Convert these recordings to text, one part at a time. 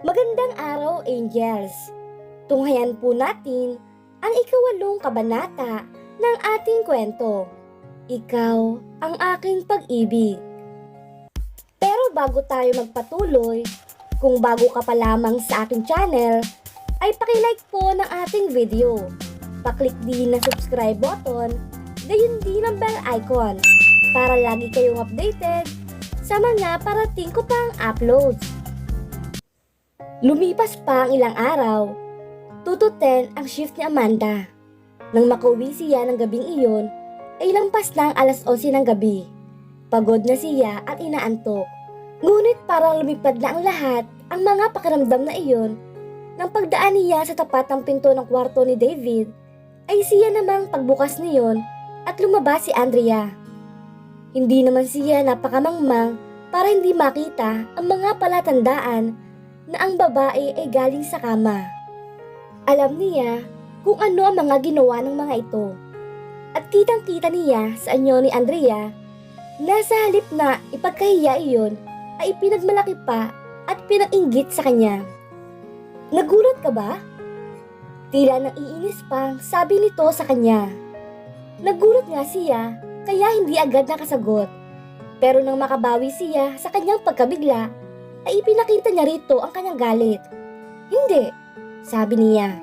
Magandang araw, Angels! Tunghayan po natin ang ikawalong kabanata ng ating kwento. Ikaw ang aking pag-ibig. Pero bago tayo magpatuloy, kung bago ka pa lamang sa aking channel, ay pakilike po ng ating video. Paklik din na subscribe button, gayon din ang bell icon para lagi kayong updated sa mga parating ko pang uploads. Lumipas pa ang ilang araw, 2 to 10 ang shift ni Amanda. Nang makauwi siya ng gabing iyon, ay lampas na ang alas 11 ng gabi. Pagod na siya at inaantok. Ngunit parang lumipad na ang lahat ang mga pakiramdam na iyon. Nang pagdaan niya sa tapat ng pinto ng kwarto ni David, ay siya namang pagbukas niyon at lumabas si Andrea. Hindi naman siya napakamangmang para hindi makita ang mga palatandaan na ang babae ay galing sa kama. Alam niya kung ano ang mga ginawa ng mga ito. At kitang-kita niya sa anyo ni Andrea na sa halip na ipagkahiya iyon ay pinagmalaki pa at pinag-inggit sa kanya. Nagulat ka ba? Tila nang iinis pang sabi nito sa kanya. Nagulat nga siya kaya hindi agad nakasagot. Pero nang makabawi siya sa kanyang pagkabigla, ay ipinakita niya rito ang kanyang galit. Hindi, sabi niya.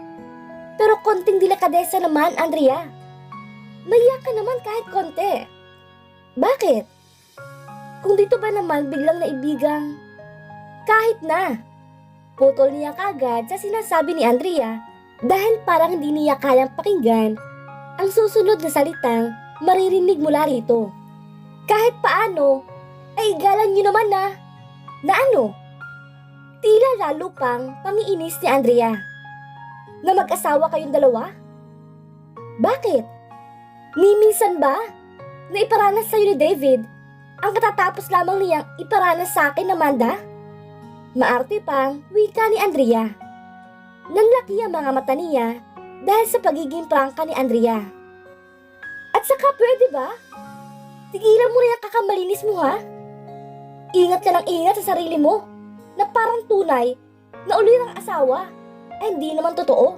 Pero konting delikadesa naman, Andrea. Maya ka naman kahit konti. Bakit? Kung dito ba naman biglang naibigang, kahit na. Putol niya kaagad sa sinasabi ni Andrea dahil parang hindi niya kayang pakinggan ang susunod na salitang maririnig mula rito. Kahit paano, ay igalan niyo naman na ano? Tila lalo pang pangiinis ni Andrea. Na mag-asawa kayong dalawa? Bakit? Ni minsan ba na iparanas sa'yo ni David ang katatapos lamang niyang iparanas sa akin, Amanda? Maarte pang wika ni Andrea. Nanlaki ang mga mata niya dahil sa pagiging prangka ni Andrea. At saka pwede ba? Tigilan mo na yung kakamalinis mo, ha? Ingat ka ng ingat sa sarili mo na parang tunay na ulirang asawa ay hindi naman totoo.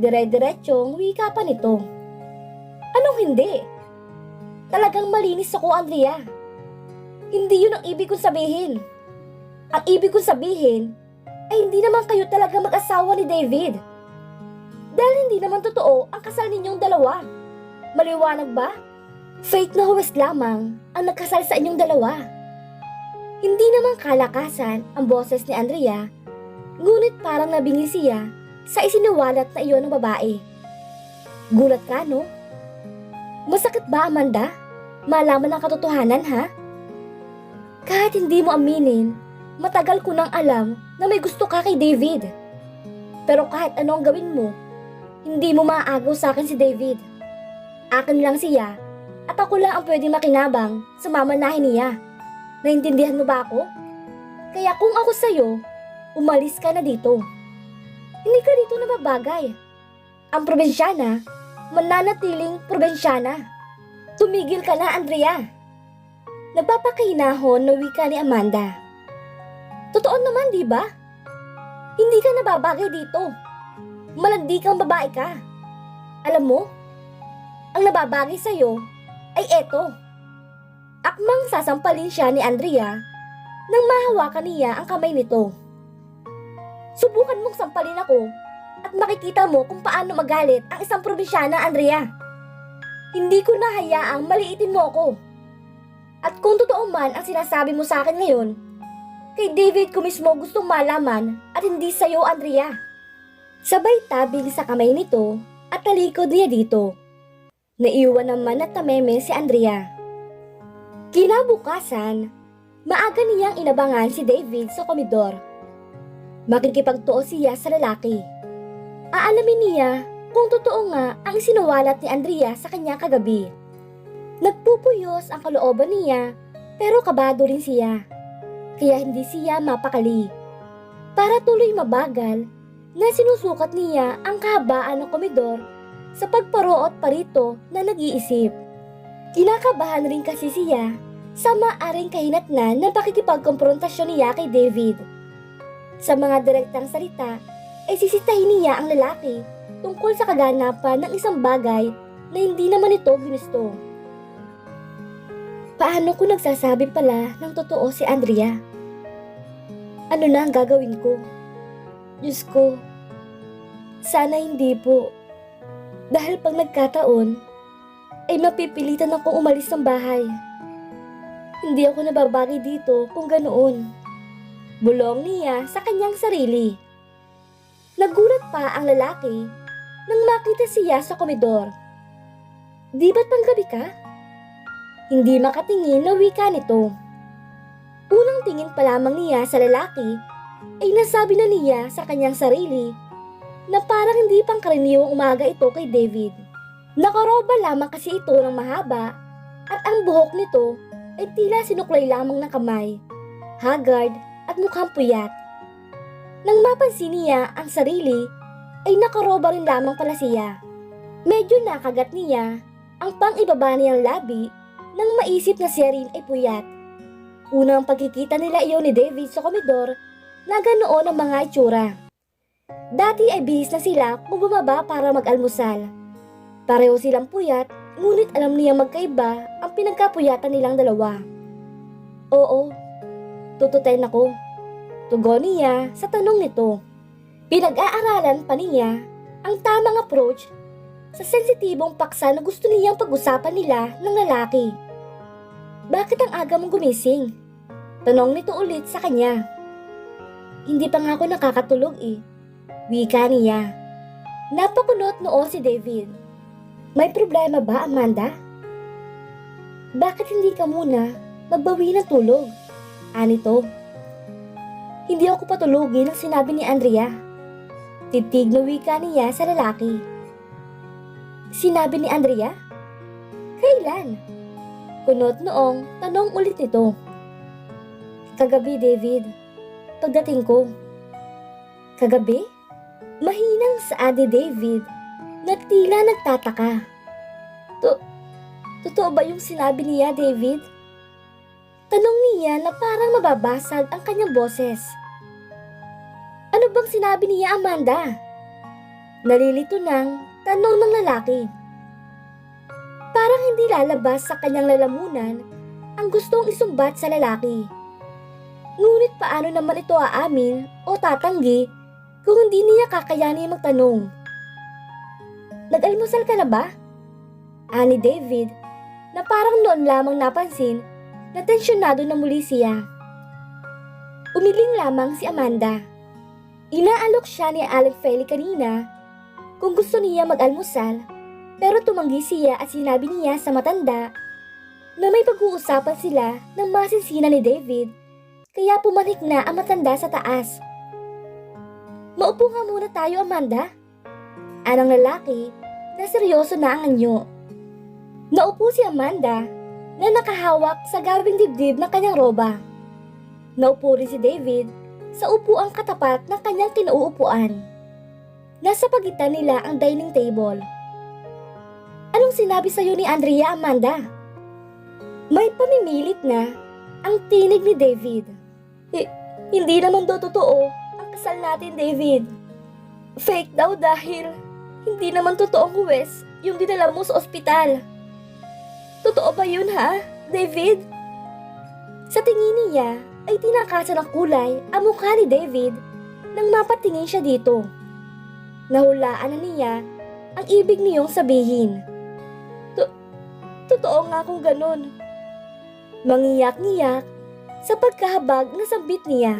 Dire-diretsyong wika pa nito. Anong hindi? Talagang malinis ako, Andrea. Hindi yun ang ibig kong sabihin. Ang ibig kong sabihin ay hindi naman kayo talaga mag-asawa ni David. Dahil hindi naman totoo ang kasal ninyong dalawa. Maliwanag ba? Fake na huwes lamang ang nagkasal sa inyong dalawa. Hindi naman kalakasan ang boses ni Andrea, ngunit parang nabingi siya sa isiniwalat na iyon ng babae. Gulat ka, no? Masakit ba, Amanda? Malaman ang katotohanan, ha? Kahit hindi mo aminin, matagal ko nang alam na may gusto ka kay David. Pero kahit anong gawin mo, hindi mo maaagaw sa akin si David. Akin lang siya at ako lang ang pwedeng makinabang sa mamanahin niya. Naintindihan mo ba ako? Kaya kung ako sa'yo, umalis ka na dito. Hindi ka dito nababagay. Ang probinsyana, mananatiling probinsyana. Tumigil ka na, Andrea. Nagpapakahinahon na wika ni Amanda. Totoo naman, di ba? Hindi ka nababagay dito. Malandi kang babae ka. Alam mo, ang nababagay sa'yo ay eto. Akmang sasampalin siya ni Andrea nang mahawakan niya ang kamay nito. Subukan mong sampalin ako at makikita mo kung paano magalit ang isang probinsyana, Andrea. Hindi ko na hayaang maliitin mo ako. At kung totoo man ang sinasabi mo sa akin ngayon, kay David ko mismo gustong malaman at hindi sa'yo, Andrea. Sabay tabing sa kamay nito at talikod niya dito. Naiwan naman at tameme si Andrea. Kinabukasan, maaga niyang inabangan si David sa komedor. Makikipagtuo siya sa lalaki. Aalamin niya kung totoo nga ang sinuwalat ni Andrea sa kanya kagabi. Nagpupuyos ang kalooban niya pero kabado rin siya. Kaya hindi siya mapakali. Para tuloy mabagal, na sinusukat niya ang kahabaan ng komedor sa pagparoot parito na nag-iisip. Kinakabahan rin kasi siya sa maaring kahinatnan na pakikipagkomprontasyon niya kay David. Sa mga direktang salita, ay sisitahin niya ang lalaki tungkol sa kaganapan ng isang bagay na hindi naman ito ginusto. Paano kung nagsasabi pala ng totoo si Andrea? Ano na ang gagawin ko? Diyos ko, sana hindi po. Dahil pag nagkataon, ay mapipilitan akong umalis ng bahay. Hindi ako nababagay dito kung ganoon. Bulong niya sa kanyang sarili. Nagulat pa ang lalaki nang makita siya sa komedor. Di ba't panggabi ka? Hindi makatingin na wika nito. Unang tingin pa lamang niya sa lalaki ay nasabi na niya sa kanyang sarili na parang hindi pangkaraniwang umaga ito kay David. Nakaroba lamang kasi ito ng mahaba at ang buhok nito ay tila sinuklay lamang ng kamay, haggard at mukhang puyat. Nang mapansin niya ang sarili ay nakaroba rin lamang pala siya. Medyo nakagat niya ang pang-ibaba niyang labi nang maisip na siya rin ay puyat. Unang pagkikita nila iyon ni David sa komedor na ganoon ang mga itsura. Dati ay bihis na sila kung bumaba para mag-almusal. Pareho silang puyat, ngunit alam niya magkaiba ang pinagkapuyatan nilang dalawa. Oo, tututin ako. Tugon niya sa tanong nito. Pinag-aaralan pa niya ang tamang approach sa sensitibong paksa na gusto niyang pag-usapan nila ng lalaki. Bakit ang aga mong gumising? Tanong nito ulit sa kanya. Hindi pa nga ako nakakatulog eh. Wika niya. Napakunot noon si David. May problema ba, Amanda? Bakit hindi ka muna magbawi ng tulog? Anito. Hindi ako patulugin ang sinabi ni Andrea. Titig na wika niya sa lalaki. Sinabi ni Andrea? Kailan? Kunot noong tanong ulit nito. Kagabi, David. Pagdating ko. Kagabi? Mahinang saadi David na tila nagtataka. Totoo ba yung sinabi niya, David? Tanong niya na parang mababasag ang kanyang boses. Ano bang sinabi niya, Amanda? Nalilito ng tanong ng lalaki. Parang hindi lalabas sa kanyang lalamunan ang gustong isumbat sa lalaki. Ngunit paano naman ito aamin o tatanggi kung hindi niya kakayanin magtanong? Nag-almusal ka na ba? Ani David na parang noon lamang napansin na tensyonado na muli siya. Umiling lamang si Amanda. Inaalok siya ni Aling Feli kanina kung gusto niya mag-almusal, pero tumanggi siya at sinabi niya sa matanda na may pag-uusapan sila ng masinsina ni David, kaya pumanik na ang matanda sa taas. Maupo nga muna tayo, Amanda. Anong lalaki na seryoso na ang anyo. Naupo si Amanda na nakahawak sa gabing dibdib ng kanyang roba. Naupo rin si David sa upuang katapat ng kanyang kinauupuan. Nasa pagitan nila ang dining table. Anong sinabi sa'yo ni Andrea, Amanda? May pamimilit na ang tinig ni David. Hindi naman daw totoo ang kasal natin, David. Fake daw dahil hindi naman totoong huwes yung dinala mo sa ospital. Totoo ba yun, ha, David? Sa tingin niya ay tinakasan ng kulay ang mukha ni David nang mapatingin siya dito. Nahulaan na niya ang ibig niyong sabihin. Totoo nga kung ganun. Mangiyak-ngiyak sa pagkahabag na sabit niya.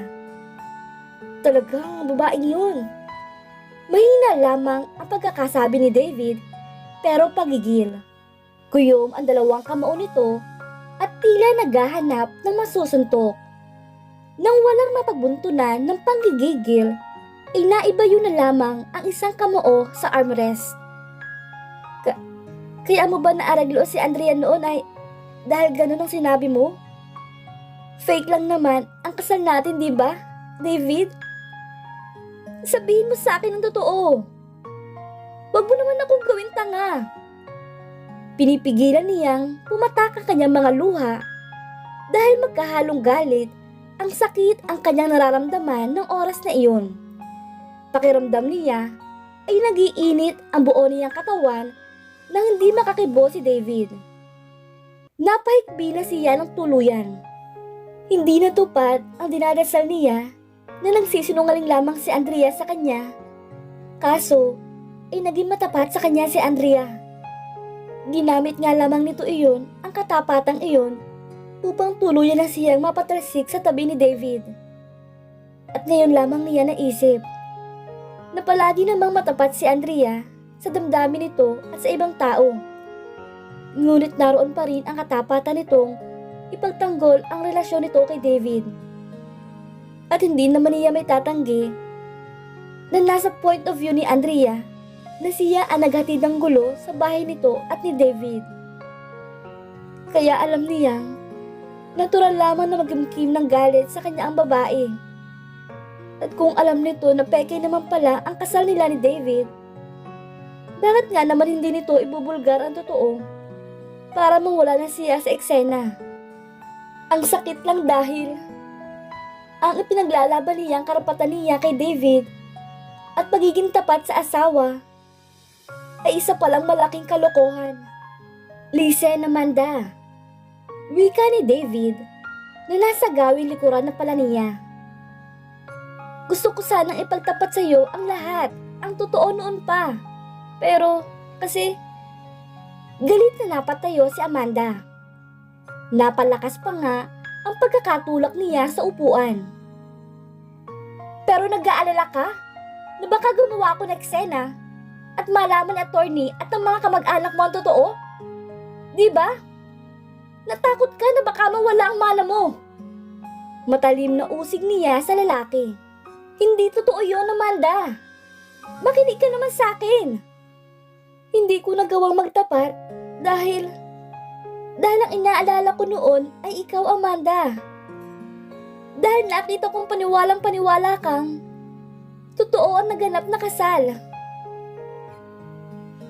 Talagang babaeng yun. Mahina lamang ang pagkakasabi ni David pero pagigil. Kuyom ang dalawang kamao nito at tila naghahanap ng masusuntok. Nang walang mapagbuntunan ng panggigigil, ay naibayo na lamang ang isang kamao sa armrest. Kaya mo ba naaraglo si Andrea noon ay dahil ganun ang sinabi mo? Fake lang naman ang kasal natin, di ba, David? Sabihin mo sa akin ang totoo. Wag mo naman akong gawin tanga. Pinipigilan niyang pumatak ang kanyang mga luha dahil magkahalong galit ang sakit ang kanyang nararamdaman ng oras na iyon. Pakiramdam niya ay nagiinit ang buo niyang katawan nang hindi makakibo si David. Napahikbi na siya ng tuluyan. Hindi natupad ang dinadasal niya na nagsisinungaling lamang si Andrea sa kanya. Kaso, ay naging matapat sa kanya si Andrea. Ginamit nga lamang nito iyon ang katapatang iyon upang tuluyan na siyang mapatalsik sa tabi ni David. At ngayon lamang niya naisip na palagi namang matapat si Andrea sa damdamin nito at sa ibang tao. Ngunit naroon pa rin ang katapatan nitong ipagtanggol ang relasyon nito kay David. At hindi naman niya may tatanggi na nasa point of view ni Andrea na siya ang naghatid ng gulo sa bahay nito at ni David. Kaya alam niyang natural lamang na magimkim ng galit sa kanya ang babae. At kung alam nito na peke naman pala ang kasal nila ni David, bakit nga naman hindi nito ibubulgar ang totoo para mawala na siya sa eksena? Ang sakit lang dahil ang ipinaglalaban niya ang karapatan niya kay David at pagiging tapat sa asawa ay isa palang malaking kalokohan. Listen, Amanda, wika ni David na nasa gawing likuran na pala niya. Gusto ko sanang ipagtapat sa iyo ang lahat, ang totoo noon pa. Pero kasi galit na napatayo si Amanda. Napalakas pa nga ang pagkakatulak niya sa upuan. Pero nag-aalala ka na baka gumawa ako ng eksena at malaman ni attorney at ng mga kamag-anak mo ang totoo? Di ba? Natakot ka na baka mawala ang mana mo. Matalim na usig niya sa lalaki. Hindi totoo yun, Amanda. Makinig ka naman sa akin. Hindi ko nagawang magtapat dahil ang inaalala ko noon ay ikaw, Amanda. Dahil nakita kong paniwalang-paniwala kang totoo ang naganap na kasal.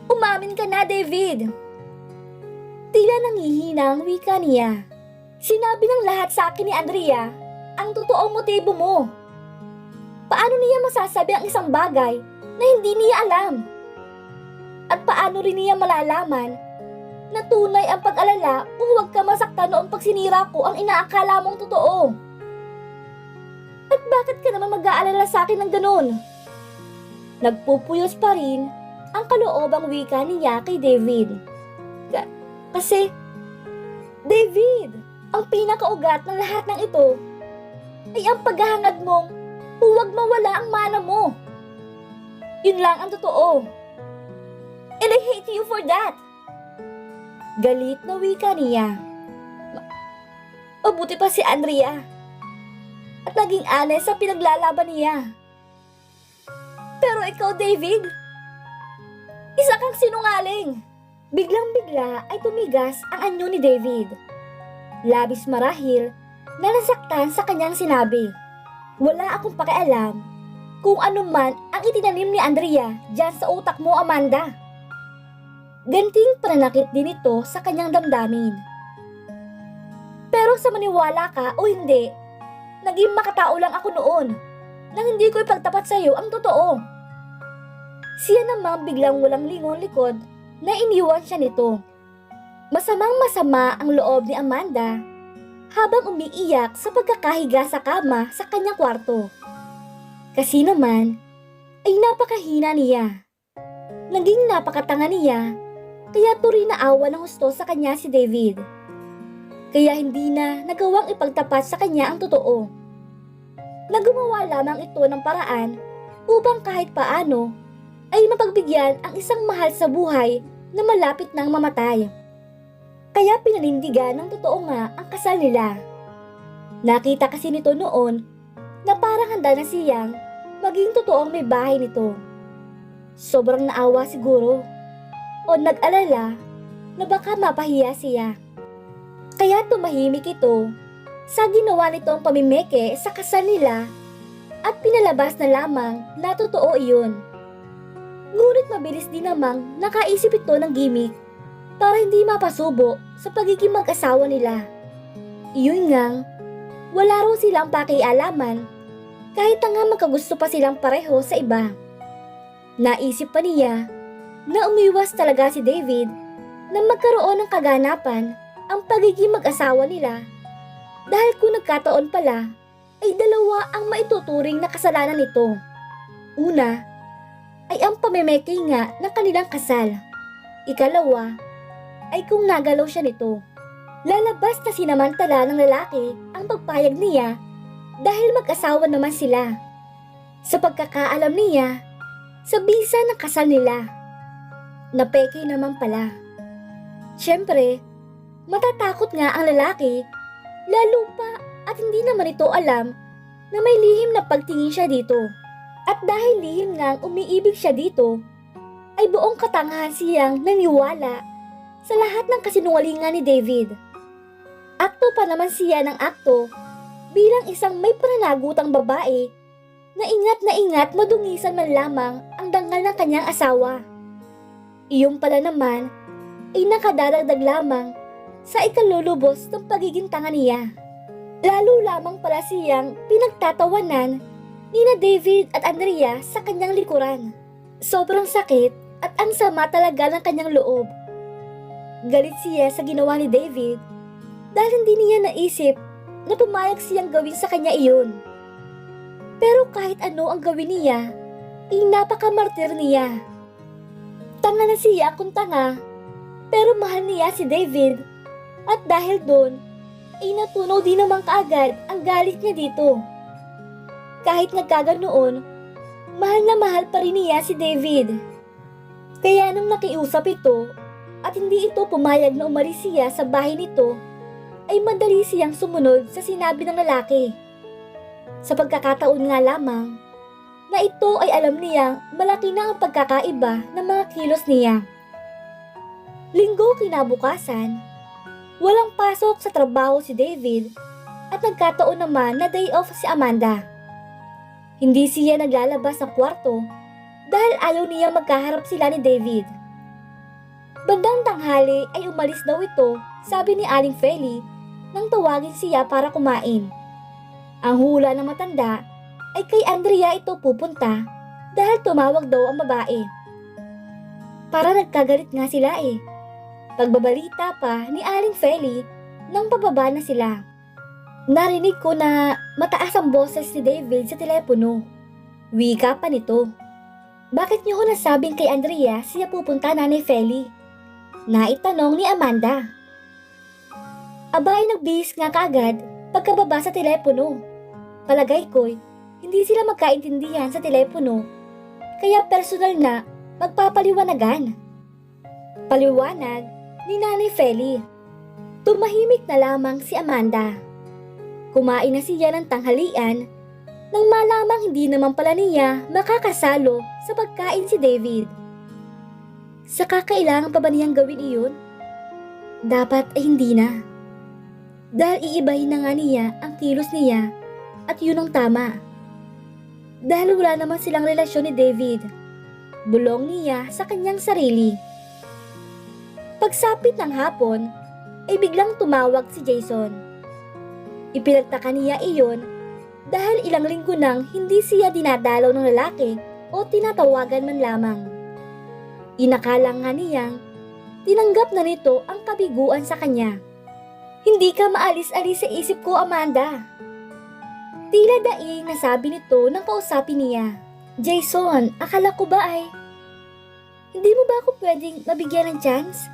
Umamin ka na, David. Tila nangihina ang wika niya. Sinabi ng lahat sa akin ni Andrea ang totoong motibo mo. Paano niya masasabi ang isang bagay na hindi niya alam? At paano rin niya malalaman na tunay ang pag-alala kung huwag ka masaktan noong pagsinira ko ang inaakala mong totoo? At bakit ka naman mag-aalala sa akin ng ganun? Nagpupuyos pa rin ang kaloobang wika niya kay David. Kasi, David, ang pinakaugat ng lahat ng ito ay ang paghahangad mong huwag mawala ang mana mo. Yun lang ang totoo. And I hate you for that. Galit na wika niya. Mabuti pa si Andrea. At naging honest sa pinaglalaban niya. Pero ikaw, David, isa kang sinungaling. Biglang-bigla ay tumigas ang anyo ni David. Labis marahil na nasaktan sa kanyang sinabi. Wala akong pakialam kung ano man ang itinanim ni Andrea dyan sa utak mo, Amanda. Ganting pananakit din ito sa kanyang damdamin. Pero sa maniwala ka o hindi, naging makatao lang ako noon nang hindi ko ipagtapat sa iyo ang totoo. Siya namang biglang walang lingon likod na iniwan siya nito. Masamang-masama ang loob ni Amanda habang umiiyak sa pagkakahiga sa kama sa kanyang kwarto. Kasi naman ay napakahina niya. Naging napakatanga niya kaya tuloy na awa ng husto sa kanya si David. Kaya hindi na nagawang ipagtapat sa kanya ang totoo. Nagumawa lamang ito ng paraan upang kahit paano ay mapagbigyan ang isang mahal sa buhay na malapit nang mamatay. Kaya pinanindigan ng totoo nga ang kasal nila. Nakita kasi nito noon na parang handa na siyang maging totoong may bahay nito. Sobrang naawa siguro o nag-alala na baka mapahiya siya. Kaya tumahimik ito sa ginawa nitong pamimeke sa kasal nila at pinalabas na lamang na totoo iyon. Ngunit mabilis din namang nakaisip ito ng gimmick para hindi mapasubo sa pagiging mag-asawa nila. Iyon ngang wala raw silang pakialaman kahit na nga magkagusto pa silang pareho sa iba. Naisip pa niya na umiwas talaga si David na magkaroon ng kaganapan ang pagiging mag-asawa nila dahil kung nagkataon pala ay dalawa ang maituturing na kasalanan nito. Una ay ang pamemeke nga ng kanilang kasal. Ikalawa ay kung nagalaw siya nito. Lalabas na sinamantala ng lalaki ang pagpayag niya dahil mag-asawa naman sila. Sa pagkakaalam niya, sa bisa ng kasal nila, na peke naman pala. Siyempre, matatakot nga ang lalaki, lalo pa at hindi naman ito alam na may lihim na pagtingin siya dito. At dahil lihim ngang umiibig siya dito, ay buong katangahan siyang naniwala sa lahat ng kasinungalingan ni David. Akto pa naman siya ng akto bilang isang may pananagutang babae na ingat madungisan man lamang ang dangal ng kanyang asawa. Iyon pala naman ay nakadaragdag lamang sa ikalulubos ng pagiging tanga niya. Lalo lamang pala siyang pinagtatawanan ni na David at Andrea sa kanyang likuran. Sobrang sakit at ang sama talaga ng kanyang loob. Galit siya sa ginawa ni David dahil hindi niya naisip na pumayag siyang gawin sa kanya iyon. Pero kahit ano ang gawin niya, ay napakamartir niya. Tanga na siya kung tanga, pero mahal niya si David at dahil doon, ay natunaw din naman kaagad ang galit niya dito. Kahit nagkaganoon, mahal na mahal pa rin niya si David. Kaya nung nakiusap ito at hindi ito pumayag na umalis siya sa bahay nito, ay madali siyang sumunod sa sinabi ng lalaki. Sa pagkakataon nga lamang na ito ay alam niyang malaki na ang pagkakaiba ng mga kilos niya. Linggo kinabukasan, walang pasok sa trabaho si David at nagkataon naman na day off si Amanda. Hindi siya naglalabas ng kwarto dahil ayaw niya magkaharap sila ni David. Bandang tanghali ay umalis daw ito, sabi ni Aling Feli, nang tawagin siya para kumain. Ang hula ng matanda ay kay Andrea ito pupunta dahil tumawag daw ang babae. Para nagkagalit nga sila eh. Pagbabalita pa ni Aling Feli nang pababa na sila. Narinig ko na mataas ang boses ni David sa telepono. Wika pa nito. Bakit niyo ko nasabing kay Andrea siya pupunta, Nanay Feli? Naitanong ni Amanda. Abay nagbihis nga kaagad pagkababa sa telepono. Palagay ko'y hindi sila magkaintindihan sa telepono, kaya personal na magpapaliwanagan. Paliwanag ni Nanay Feli. Tumahimik na lamang si Amanda. Kumain na siya ng tanghalian nang malamang hindi naman pala niya makakasalo sa pagkain si David. Saka kailangan pa ba niyang gawin iyon? Dapat ay hindi na. Dahil iibahin na nga niya ang kilos niya at yun ang tama. Dahil wala naman silang relasyon ni David. Bulong niya sa kanyang sarili. Pagsapit ng hapon, ay biglang tumawag si Jason. Ipinagtaka niya iyon dahil ilang linggo nang hindi siya dinadalaw ng lalaki o tinatawagan man lamang. Inakala nga niyang tinanggap na nito ang kabiguan sa kanya. Hindi ka maalis-alis sa isip ko, Amanda. Tila daing nasabi nito nang kausapin niya. Jason, akala ko ba ay hindi mo ba ako pwedeng mabigyan ng chance?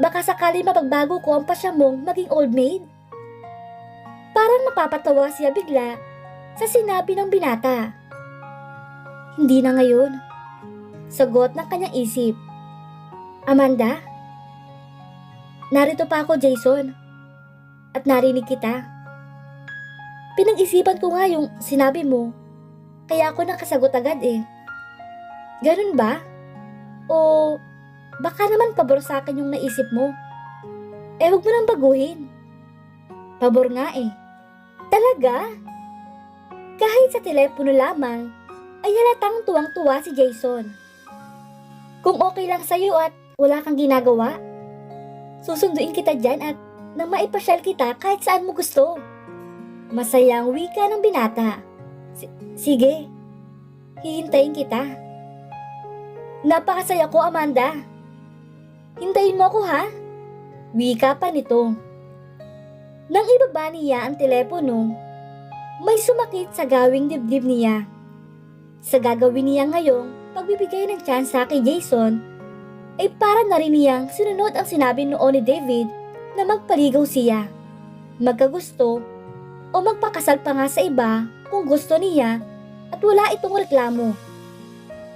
Baka sakali mapagbago ko ang pasya mong maging old maid? Parang mapapatawa siya bigla sa sinabi ng binata. Hindi na ngayon. Sagot ng kanyang isip. Amanda? Narito pa ako, Jason. At narinig kita. Pinag-isipan ko nga yung sinabi mo, kaya ako nakasagot agad eh. Ganun ba? O baka naman pabor sa akin yung naisip mo? Eh, wag mo nang baguhin. Pabor nga eh. Talaga? Kahit sa telepono lamang, ay halatang tuwang-tuwa si Jason. Kung okay lang sa'yo at wala kang ginagawa, susunduin kita dyan at nang maipasyal kita kahit saan mo gusto. Masayang wika ng binata. Sige, hihintayin kita. Napakasaya ko, Amanda. Hintayin mo ako, ha? Wika pa nito. Nang ibaba niya ang telepono, may sumakit sa gawing dibdib niya. Sa gagawin niya ngayong pagbibigay ng tsansa kay Jason, ay para na rin niyang sinunod ang sinabi noon ni David na magpaligaw siya, magkagusto, o magpakasal pa nga sa iba kung gusto niya at wala itong reklamo.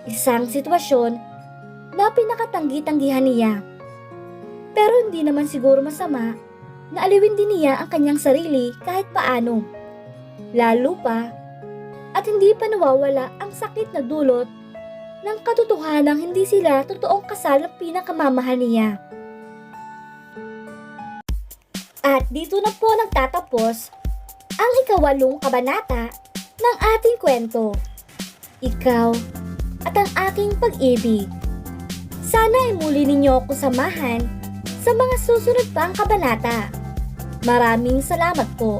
Isang sitwasyon na pinakatanggi-tanggihan niya. Pero hindi naman siguro masama na aliwin din niya ang kanyang sarili kahit paano. Lalo pa at hindi pa nawawala ang sakit na dulot ng katotohanang hindi sila totoong kasal ng pinakamamahal niya. At dito na po nagtatapos ang 8 kabanata ng ating kwento. Ikaw at ang aking pag-ibig. Sana ay muli ninyo ako samahan sa mga susunod pang kabanata. Maraming salamat po.